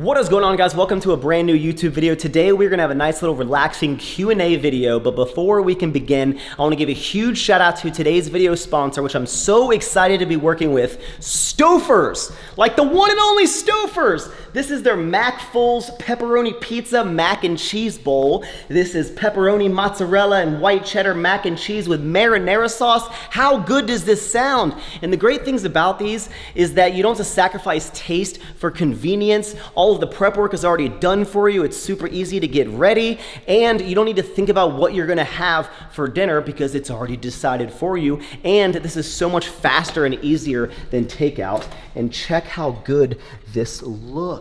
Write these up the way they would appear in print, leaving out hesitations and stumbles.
What is going on, guys? Welcome to a brand new YouTube video. Today we're gonna have a nice little relaxing Q&A video, but before we can begin, I wanna give a huge shout out to today's video sponsor, which I'm so excited to be working with, Stouffer's. Like the one and only Stouffer's. This is their McFull's Pepperoni Pizza Mac and Cheese Bowl. This is pepperoni, mozzarella, and white cheddar mac and cheese with marinara sauce. How good does this sound? And the great things about these is that you don't have to sacrifice taste for convenience. All of the prep work is already done for you. It's super easy to get ready, and you don't need to think about what you're gonna have for dinner because it's already decided for you. And this is so much faster and easier than takeout. And check how good this looks.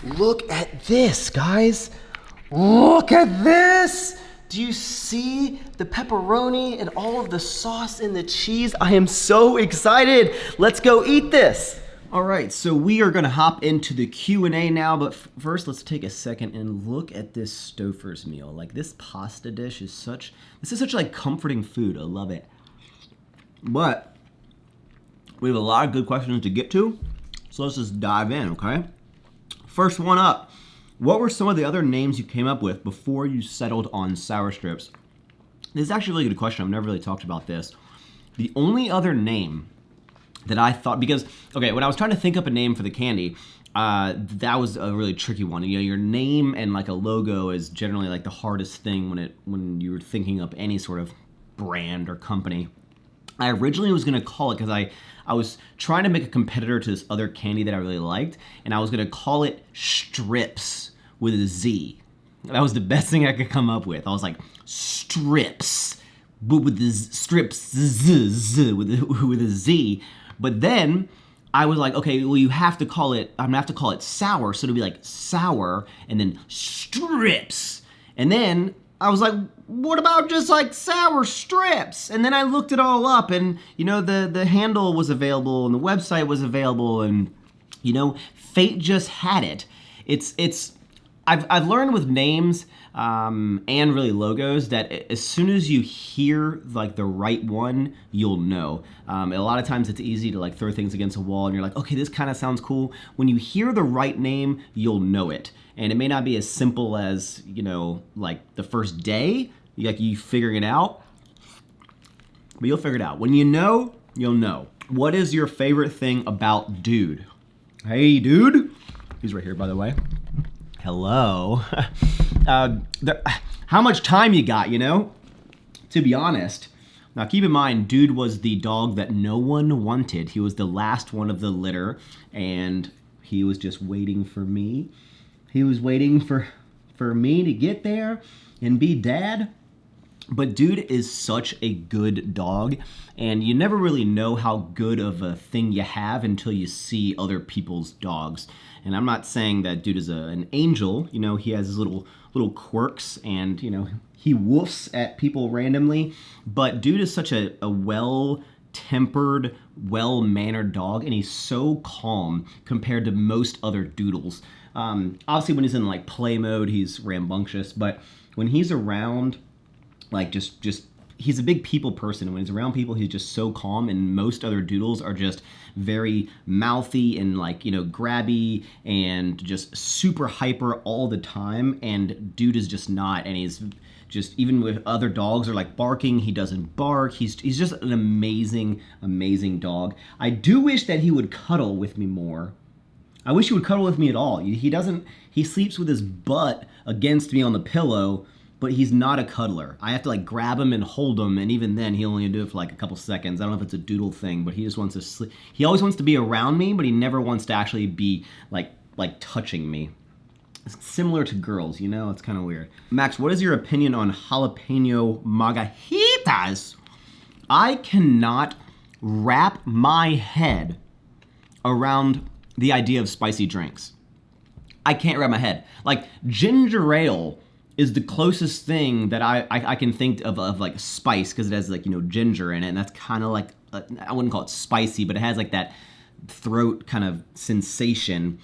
Look at this, guys. Look at this. Do you see the pepperoni and all of the sauce and the cheese? I am so excited. Let's go eat this. All right, so we are gonna hop into the Q&A now, but first let's take a second and look at this Stouffer's meal. Like this pasta dish is such like comforting food. I love it. But we have a lot of good questions to get to, so let's just dive in, okay? First one up, what were some of the other names you came up with before you settled on sour strips? This is actually a really good question. I've never really talked about this. The only other name that I thought, because, okay, when I was trying to think up a name for the candy, that was a really tricky one. You know, your name and like a logo is generally like the hardest thing when you're thinking up any sort of brand or company. I originally was gonna call it, because I was trying to make a competitor to this other candy that I really liked, and I was gonna call it Strips with a Z. That was the best thing I could come up with. I was like, Strips, but with the strips, with a Z. But then I was like, okay, well, I'm gonna have to call it sour, so it'll be like sour and then strips. And then I was like, what about just like sour strips? And then I looked it all up, and you know, the handle was available and the website was available, and you know, fate just had it. I've learned with names and really logos that as soon as you hear like the right one, you'll know. A lot of times it's easy to like throw things against a wall and you're like, okay, this kind of sounds cool. When you hear the right name, you'll know it. And it may not be as simple as, you know, like the first day, like you figuring it out, but you'll figure it out. When you know, you'll know. What is your favorite thing about Dude? Hey, Dude. He's right here, by the way. Hello. How much time you got, you know? To be honest. Now keep in mind, Dude was the dog that no one wanted. He was the last one of the litter, and he was just waiting for me. He was waiting for me to get there and be dad. But Dude is such a good dog, and you never really know how good of a thing you have until you see other people's dogs. And I'm not saying that Dude is an angel. You know, he has his little quirks, and you know, he woofs at people randomly. But Dude is such a well-tempered, well-mannered dog, and he's so calm compared to most other doodles. Obviously, when he's in like play mode, he's rambunctious, but when he's around, like just he's a big people person. When he's around people, he's just so calm, and most other doodles are just very mouthy and like, you know, grabby and just super hyper all the time, and Dude is just not. And he's just, even with other dogs are like barking, he doesn't bark. He's just an amazing dog. I do wish that he would cuddle with me more. I wish he would cuddle with me at all. He doesn't. He sleeps with his butt against me on the pillow, but he's not a cuddler. I have to like grab him and hold him, and even then he'll only do it for like a couple seconds. I don't know if it's a doodle thing, but he just wants to sleep. He always wants to be around me, but he never wants to actually be like touching me. It's similar to girls, you know? It's kind of weird. Max, what is your opinion on jalapeno margaritas? I cannot wrap my head around the idea of spicy drinks. I can't wrap my head. Like ginger ale is the closest thing that I can think of like spice, because it has like, you know, ginger in it, and that's kind of like, I wouldn't call it spicy, but it has like that throat kind of sensation.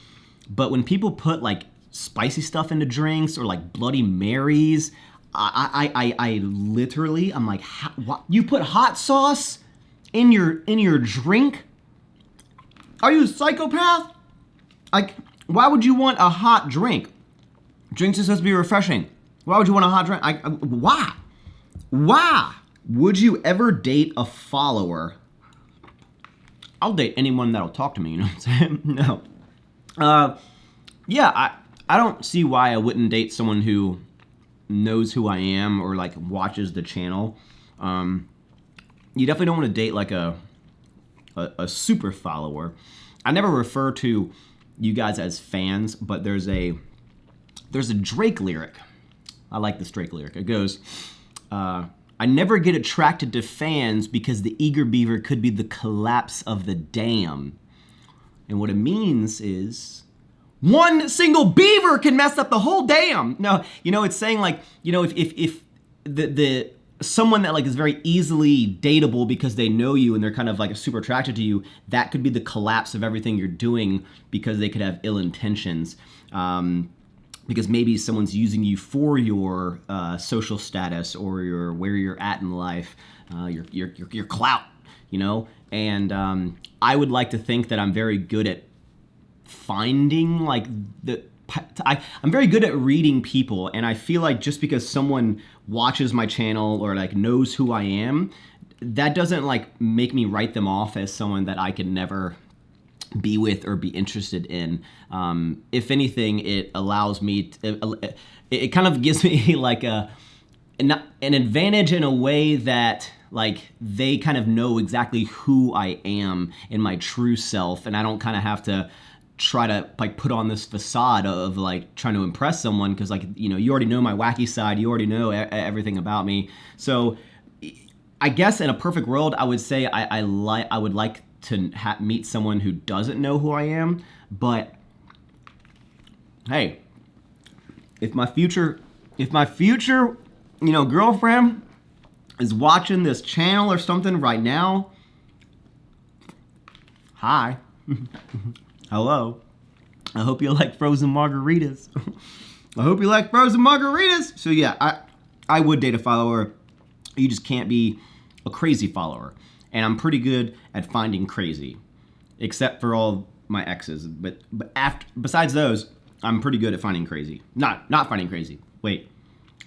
But when people put like spicy stuff into drinks or like Bloody Marys, I literally, I'm like, what? You put hot sauce in your drink? Are you a psychopath? Like, Why would you want a hot drink? Drinks are supposed to be refreshing. Why would you want a hot drink? Why? Why would you ever date a follower? I'll date anyone that'll talk to me, you know what I'm saying? No. Yeah, I don't see why I wouldn't date someone who knows who I am or like watches the channel. You definitely don't want to date like a super follower. I never refer to you guys as fans, but there's a Drake lyric. I like this Drake lyric. It goes, I never get attracted to fans because the eager beaver could be the collapse of the dam. And what it means is one single beaver can mess up the whole dam. No, you know, it's saying like, you know, if the someone that like is very easily dateable because they know you and they're kind of like super attracted to you, that could be the collapse of everything you're doing because they could have ill intentions. Because maybe someone's using you for your social status or your where you're at in life, your clout, you know. And I would like to think that I'm very good at finding like I'm very good at reading people, and I feel like just because someone watches my channel or like knows who I am, that doesn't like make me write them off as someone that I could never be with or be interested in. If anything, it allows me it kind of gives me like an advantage in a way that like they kind of know exactly who I am in my true self, and I don't kind of have to try to like put on this facade of like trying to impress someone, because like, you know, you already know my wacky side, you already know everything about me. So I guess in a perfect world, I would say I would like to meet someone who doesn't know who I am. But hey, if my future, you know, girlfriend is watching this channel or something right now, hi. Hello. I hope you like frozen margaritas. I hope you like frozen margaritas. So yeah, I would date a follower. You just can't be a crazy follower. And I'm pretty good at finding crazy, except for all my exes. But besides those, I'm pretty good at finding crazy. Not finding crazy. Wait.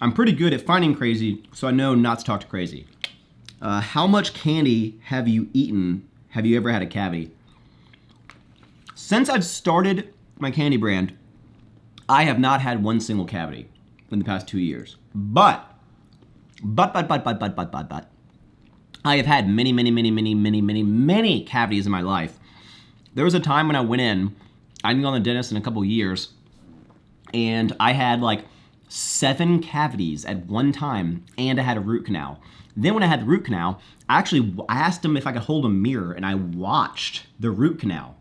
I'm pretty good at finding crazy, so I know not to talk to crazy. How much candy have you eaten? Have you ever had a cavity? Since I've started my candy brand, I have not had one single cavity in the past 2 years. But, I have had many cavities in my life. There was a time when I went in, I didn't go to the dentist in a couple years, and I had like 7 cavities at one time, and I had a root canal. Then when I had the root canal, I asked him if I could hold a mirror, and I watched the root canal.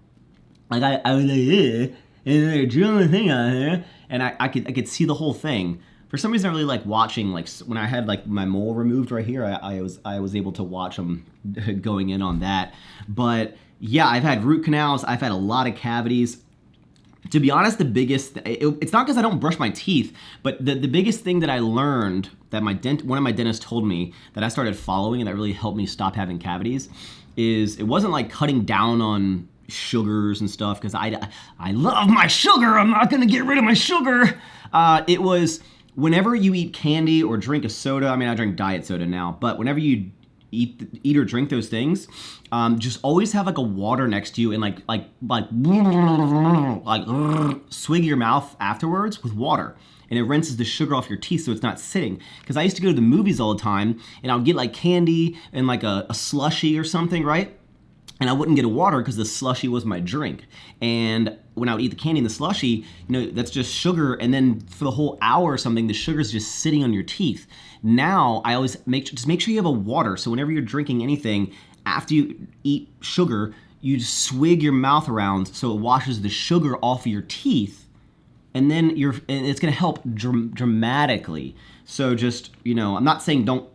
Like I was like, yeah, and they're drilling a thing out there, and I could see the whole thing. For some reason, I really like watching, like when I had like my mole removed right here, I was able to watch them going in on that. But yeah, I've had root canals. I've had a lot of cavities. To be honest, the biggest, it's not because I don't brush my teeth, but the biggest thing that I learned that one of my dentists told me that I started following and that really helped me stop having cavities is it wasn't like cutting down on sugars and stuff, because I love my sugar. I'm not gonna get rid of my sugar. It was whenever you eat candy or drink a soda. I mean, I drink diet soda now, but whenever you eat or drink those things, just always have like a water next to you and like swig your mouth afterwards with water, and it rinses the sugar off your teeth so it's not sitting. Because I used to go to the movies all the time, and I would get like candy and like a slushie or something, right? And I wouldn't get a water because the slushie was my drink. And when I would eat the candy and the slushie, you know, that's just sugar. And then for the whole hour or something, the sugar's just sitting on your teeth. Now, I always make sure you have a water. So whenever you're drinking anything, after you eat sugar, you just swig your mouth around so it washes the sugar off of your teeth. And then it's gonna help dramatically. So just, you know, I'm not saying don't,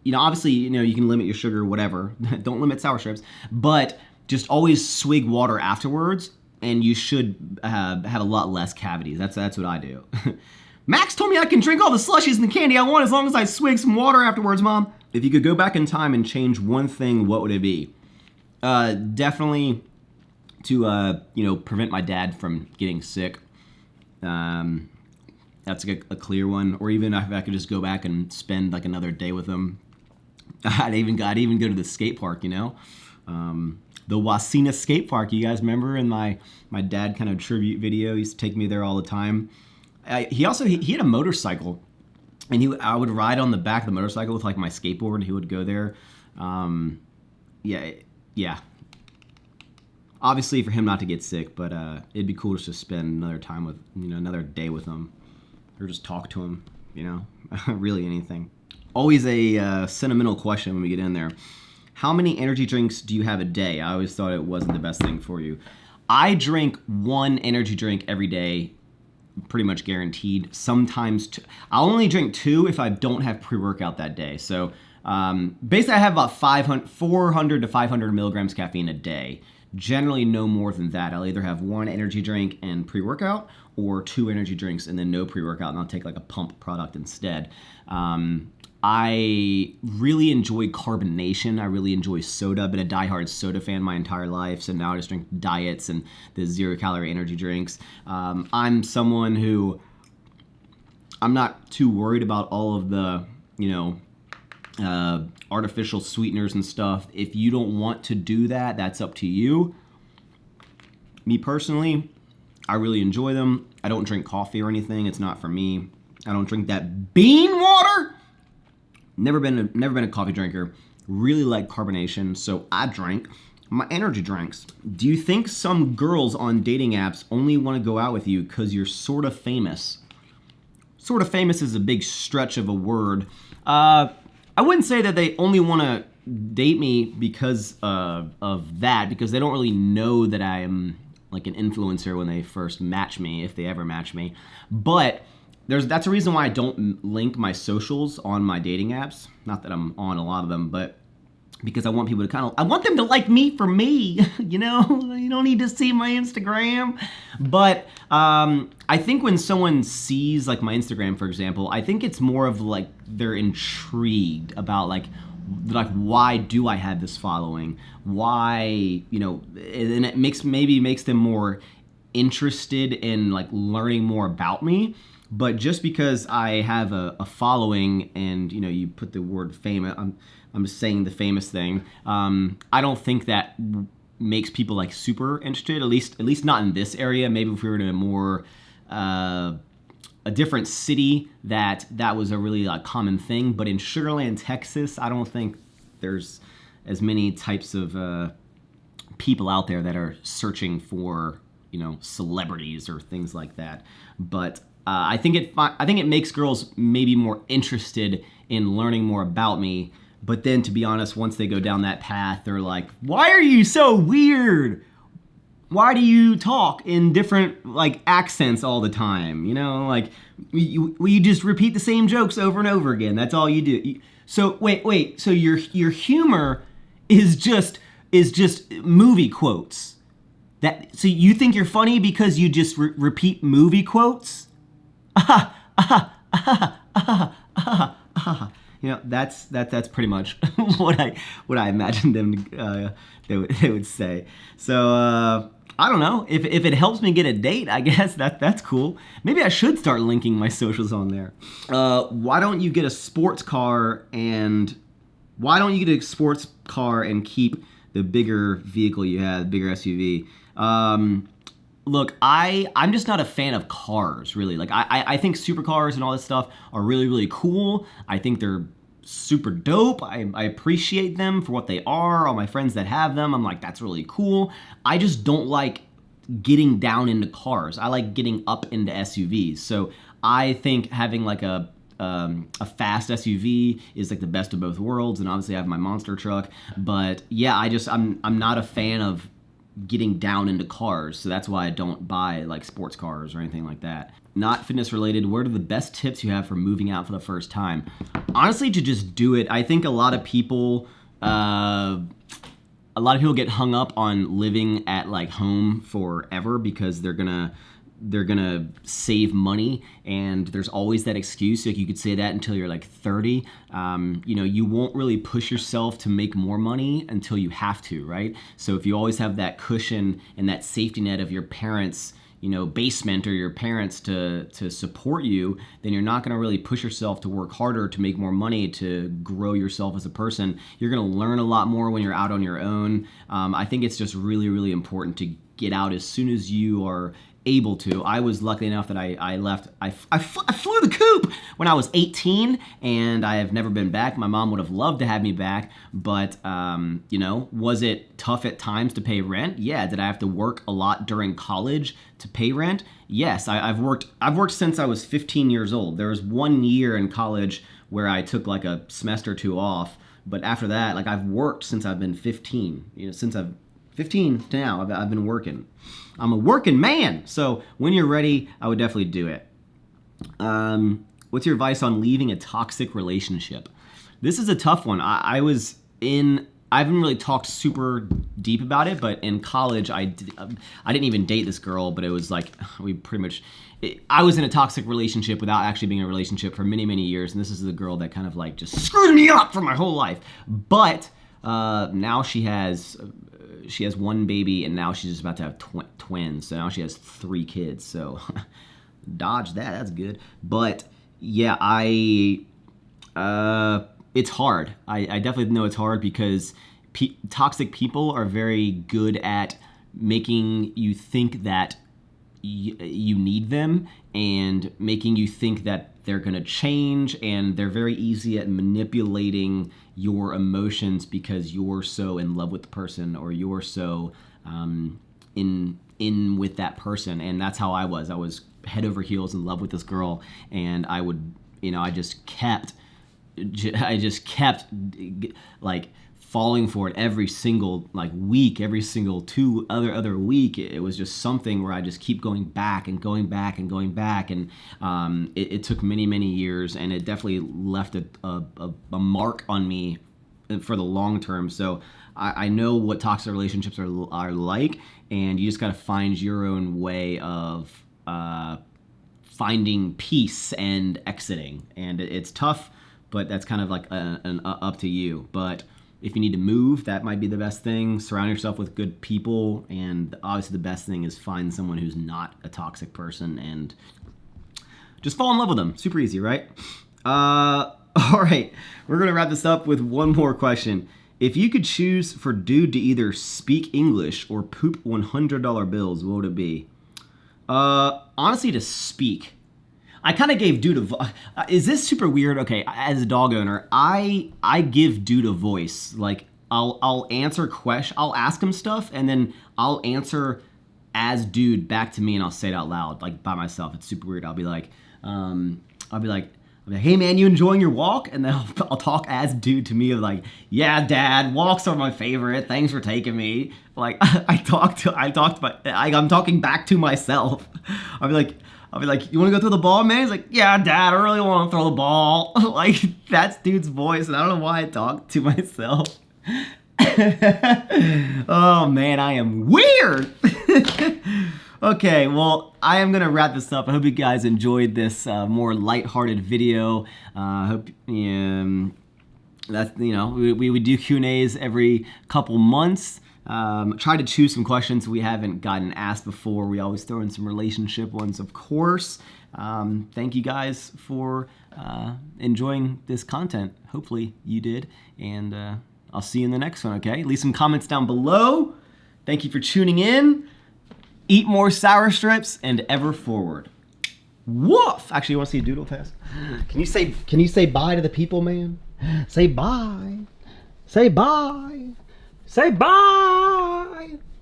you know, obviously, you know, you can limit your sugar, whatever. Don't limit sour strips, but just always swig water afterwards, and you should have a lot less cavities. That's what I do. Max told me I can drink all the slushies and the candy I want as long as I swig some water afterwards, Mom. If you could go back in time and change one thing, what would it be? Definitely to prevent my dad from getting sick. That's like a clear one. Or even if I could just go back and spend like another day with him. I'd even go to the skate park, the Wasina skate park. You guys remember in my dad kind of tribute video? He used to take me there all the time. He had a motorcycle, and I would ride on the back of the motorcycle with like my skateboard. He would go there. Yeah. Obviously for him not to get sick, but it'd be cool just to spend another time with, another day with him, or just talk to him, really anything. Always a sentimental question when we get in there. How many energy drinks do you have a day? I always thought it wasn't the best thing for you. I drink one energy drink every day, pretty much guaranteed. Sometimes I'll only drink 2 if I don't have pre-workout that day. So basically I have about 400 to 500 milligrams caffeine a day. Generally no more than that. I'll either have 1 energy drink and pre-workout, or 2 energy drinks and then no pre-workout, and I'll take like a pump product instead. I really enjoy carbonation. I really enjoy soda. I've been a diehard soda fan my entire life, so now I just drink diets and the 0-calorie energy drinks. I'm someone who, I'm not too worried about all of the, artificial sweeteners and stuff. If you don't want to do that, that's up to you. Me personally, I really enjoy them. I don't drink coffee or anything. It's not for me. I don't drink that bean water. Never been a coffee drinker. Really like carbonation, so I drink my energy drinks. Do you think some girls on dating apps only want to go out with you because you're sort of famous? Sort of famous is a big stretch of a word. I wouldn't say that they only want to date me because of that, because they don't really know that I am like an influencer when they first match me, if they ever match me. But that's a reason why I don't link my socials on my dating apps. Not that I'm on a lot of them, but because I want people to I want them to like me for me, you don't need to see my Instagram. But I think when someone sees like my Instagram, for example, I think it's more of like they're intrigued about like why do I have this following? Why, and it maybe makes them more interested in like learning more about me. But just because I have a following and, you put the word famous, I'm just saying the famous thing, I don't think that makes people like super interested, at least not in this area. Maybe if we were in a more, a different city that was a really common thing. But in Sugar Land, Texas, I don't think there's as many types of people out there that are searching for, celebrities or things like that. But I think it makes girls maybe more interested in learning more about me. But then, to be honest, once they go down that path, they're like, "Why are you so weird? Why do you talk in different accents all the time? Will you just repeat the same jokes over and over again? That's all you do." So wait. So your humor is just movie quotes. So you think you're funny because you just repeat movie quotes? That's pretty much what I imagined them they would say. So I don't know if it helps me get a date. I guess that's cool. Maybe I should start linking my socials on there. Why don't you get a sports car and keep the bigger vehicle you have, bigger SUV? Look, I'm just not a fan of cars, really. I think supercars and all this stuff are really, really cool. I think they're super dope. I appreciate them for what they are. All my friends that have them, I'm like, that's really cool. I just don't like getting down into cars. I like getting up into SUVs. So I think having a fast SUV is the best of both worlds. And obviously I have my monster truck. But yeah, I'm not a fan of getting down into cars, so that's why I don't buy sports cars or anything like that. Not fitness related, what are the best tips you have for moving out for the first time? Honestly, to just do it. I think a lot of people get hung up on living at home forever because they're gonna they're gonna save money, and there's always that excuse. Like you could say that until you're like 30. You know, you won't really push yourself to make more money until you have to, right? So if you always have that cushion and that safety net of your parents, you know, basement or your parents to support you, then you're not gonna really push yourself to work harder to make more money, to grow yourself as a person. You're gonna learn a lot more when you're out on your own. I think it's just really, really important to get out as soon as you are able to. I was lucky enough that I left. I flew the coop when I was 18, and I have never been back. My mom would have loved to have me back, but you know, was it tough at times to pay rent? Yeah. Did I have to work a lot during college to pay rent? Yes. I've worked since I was 15 years old. There was 1 year in college where I took like a semester or two off, but after that, like I've worked since I've been 15. You know, since I've 15 to now, I've been working. I'm a working man. So when you're ready, I would definitely do it. What's your advice on leaving a toxic relationship? This is a tough one. I haven't really talked super deep about it, but in college, I didn't even date this girl, but it was like, I was in a toxic relationship without actually being in a relationship for many, many years. And this is the girl that kind of like just screwed me up for my whole life. But now she has 1 baby, and now she's just about to have twins. So now she has 3 kids. So dodge that. That's good. But yeah, it's hard. I definitely know it's hard because toxic people are very good at making you think that you need them and making you think that they're going to change, and they're very easy at manipulating your emotions because you're so in love with the person, or you're so in with that person. And that's how I was. I was head over heels in love with this girl, and I would, you know, I just kept like falling for it every single like week, every single other week. It was just something where I just keep going back and going back and going back, and it took many, many years, and it definitely left a mark on me for the long term. So I know what toxic relationships are like, and you just got to find your own way of finding peace and exiting. And it's tough, but that's kind of like an up to you. But if you need to move, that might be the best thing. Surround yourself with good people, and obviously the best thing is find someone who's not a toxic person and just fall in love with them. Super easy, right? All right, we're gonna wrap this up with one more question. If you could choose for dude to either speak English or poop $100 bills, what would it be? Honestly, to speak. I kind of gave dude is this super weird? Okay, as a dog owner, I give dude a voice. Like I'll answer questions, I'll ask him stuff, and then I'll answer as dude back to me, and I'll say it out loud, like by myself. It's super weird. I'll be like, hey man, you enjoying your walk? And then I'll talk as dude to me of like, yeah, dad, walks are my favorite. Thanks for taking me. Like I'm talking back to myself. I'll be like, you want to go throw the ball, man? He's like, yeah, dad, I really want to throw the ball. Like that's dude's voice, and I don't know why I talk to myself. Oh man, I am weird. Okay, well, I am gonna wrap this up. I hope you guys enjoyed this more lighthearted video. I hope that's, you know, we do Q&As every couple months. Try to choose some questions we haven't gotten asked before. We always throw in some relationship ones, of course. Thank you guys for enjoying this content. Hopefully you did, and I'll see you in the next one, okay? Leave some comments down below. Thank you for tuning in. Eat more sour strips and ever forward. Woof! Actually, you want to see a doodle fast? Can you say bye to the people, man? Say bye. Say bye. Say bye.